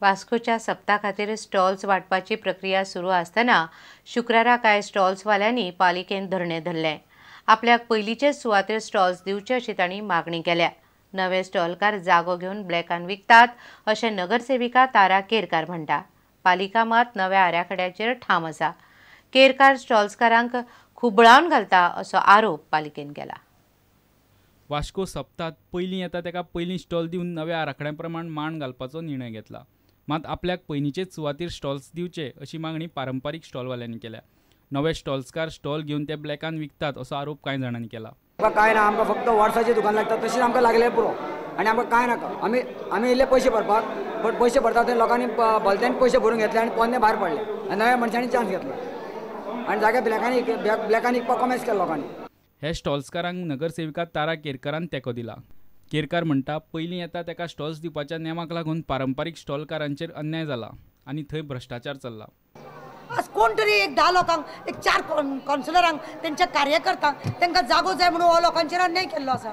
वास्कोच्या सप्ता खातीर स्टॉल्स वांटपाची प्रक्रिया सुरू आसतना शुक्रारा कांय स्टॉल्सवाल्यांनी पालिकेन धरणे धरले. आपल्याक पयलींचेच सुवातेर स्टॉल्स दिवचे अशी तांणी मागणी केल्या. नवे स्टॉलकार जागो घेवन ब्लॅकान विकतात अशें नगरसेविका तारा केरकार म्हणटा. पालिका मात नव्या आराखड्याचेर ठाम आसा. केरकार स्टॉल्सकारांक खुबळावन घालता असो आरोप पालिकेन केला. वास्को सप्तात पयलीं येता ताका पयलीं स्टॉल दिवन नव्या आराखड्या प्रमाण मांड घालपाचो निर्णय घेतला. मात आपल्याक पयलींचेच सुवातेर स्टॉल्स दिवचे अशी मागणी पारंपारीक स्टॉलवाल्यांनी केल्या. नवे स्टॉल्सकार स्टॉल घेवन ते ब्लॅकान विकतात असो आरोप कांय जाणांनी केला. काय ना, आमकां फक्त वर्साचें दुकान लागता तशीच आमकां लागले पुरो आनी आमकां काय नाका. आमी इल्ले पयशे भरपाक, बट पयशे भरता ते लोकांनी भलत्यांनी पयशे भरून घेतले आनी पोन्ने भायर पडले आनी नव्या मनशांनी चान्स घेतला आनी जागे ब्लॅकान विकपाक कॉमेस केलो लोकांनी. हे स्टॉल्सकारांक नगरसेविका तारा केरकारान तेंको दिला. केरकार म्हणटा पयलीं येता ताका स्टॉल्स दिवपाच्या नेमाक लागून पारंपारीक स्टॉलकारांचेर अन्याय जाला आनी थंय भ्रश्टाचार चल्ला. आज कोण तरी एक 10 लोकांक, एक 4 कावन्सिलरांक, त्यांच्या कार्यकर्त्यांक तांकां जागो जाय म्हणून हो लोकांचेर अन्याय केल्लो आसा.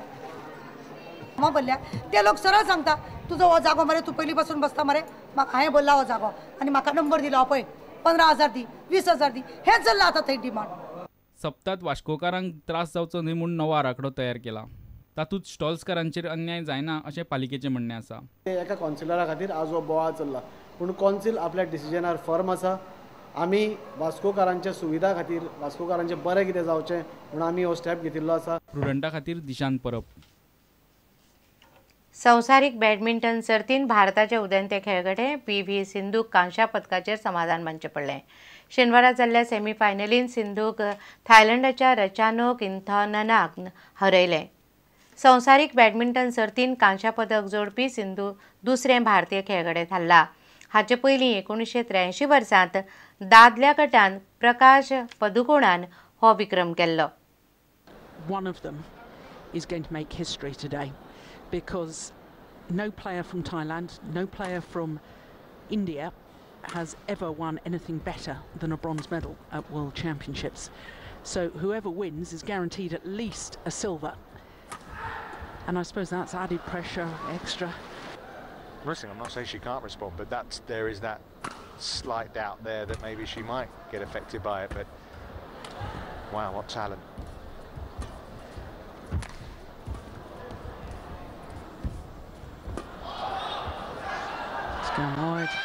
मग बोलल्या ते लोक सरळ सांगता तुजो हो जागो मरे, तू पयलीं पासून बसता मरे, म्हाका हांवें बोल्ला हो जागो आनी म्हाका नंबर दिलो पळय, 15,000 दी, 20,000 दी, हें चल्लां आतां थंय डिमांड. सप्तात वास्कोकारांक त्रास जावचो न्हय म्हूण नवो आराखडो तयार केला. तातूंत स्टॉल्सकारांचेर अन्याय जायना अशें पालिकेचें म्हणणें आसा. एका कावन्सिलरा खातीर आज हो बोवाळ चल्ला, पूण कावन्सील आपल्या डिसिजनार फर्म आसा. आमी वास्कोकारांच्या सुविधा खातीर, वास्कोकारांचें बरें कितें जावचें म्हणून आमी हो स्टेप घेतिल्लो आसा. प्रुडंटा खातीर दिशांत परब. संवसारीक बॅडमिंटन सर्तीन भारताचे उदेंते खेळगडे पी.व्ही. सिंधूक कांश्या पदकाचेर समाधान मानचें पडलें. शेनवारा जाल्ल्या सेमीफायनलींत सिंधूक थायलंडाच्या रचानोक इंथॉननाक हरयलें. संवसारीक बॅडमिंटन सर्तीन कांश्या पदक जोडपी सिंधू दुसरें भारतीय खेळगडे थारला. हाचे पयलीं 1983 वर्सांत दादल्या गटांत प्रकाश पदुकोणान हो विक्रम केल्लो. One of them is going to make history today because no player from Thailand, no player from India has ever won anything better than a bronze medal at World Championships. So whoever wins is guaranteed at least a silver. And I suppose that's added pressure, extra. Wrestling, I'm not saying she can't respond, but there is that slight doubt there that maybe she might get affected by it. But wow, what talent! It's gone wide.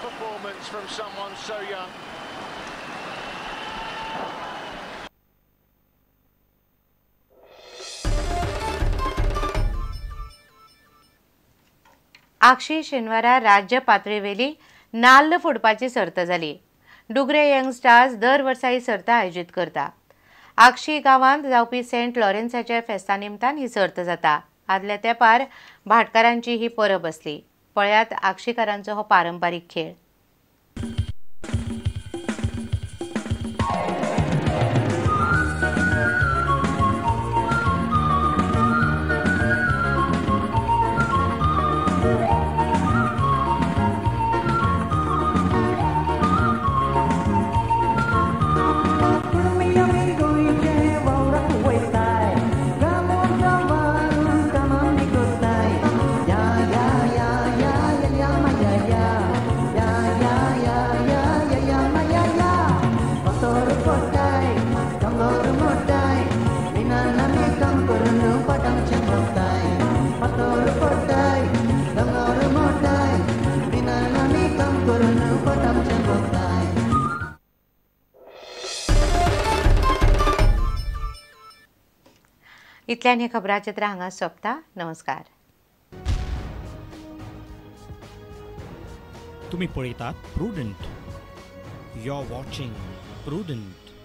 Performance from someone so young. आक्षी शेनवारा राज्य पातळीवेली नाल्ल फोडपाची सर्त जाली. डुगरे young stars दर वर्सा ही सर्त आयोजीत करता. आक्षी गांवांत जावपी सेंट लॉरेन्साच्या फेस्ता निमतान ही सर्त जाता. आदल्या तेंपार भाटकारांची ही परब आसली. पळयात आक्षीकारांचो हो पारंपारीक खेळ. इतल्यान हे खबराचित्र हांगा सोंपता. नमस्कार. तुम्ही पळयतात प्रुडंट. You're watching Prudent.